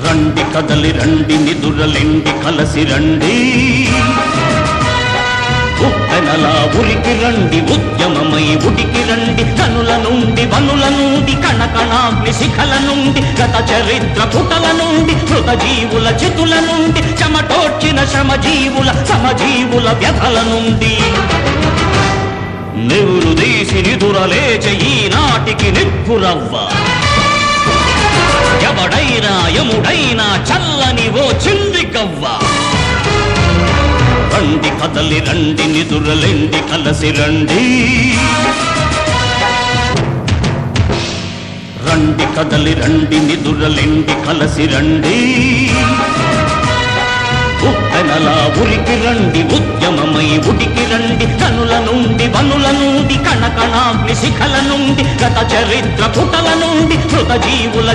రండి కదలి రండి నిదురలెండి కలసి రండి ఉప్పెనలా ఉరికి రండి ఉద్యమమై ఉడికి రండి కనుల నుండి వనుల నుండి కణకణాగ్ని శిఖల నుండి గత చరిత్ర పుటల నుండి మృత జీవుల చితుల నుండి చెమటోడ్చిన శ్రమజీవుల సమజీవుల వ్యధల నుండి నెవురు దేశి నిదురలేచ ఈనాటికి నిప్పురవ్వ ఎవడైనా యముడైనా చల్లని ఓ చింది కవ్వ రండి కదలి రండి నిదురలెండి కలసి రండి రండి కదలి రండి నిదురలెండి కలసి రండి ఉప్పెనలా ఉరికి రండి ఉద్యమమై ఉడికి రండి కనుల నుండి వనుల నుండి కణకణాగ్ని శిఖల నుండి గత చరిత్ర పుటల నుండి మృత జీవుల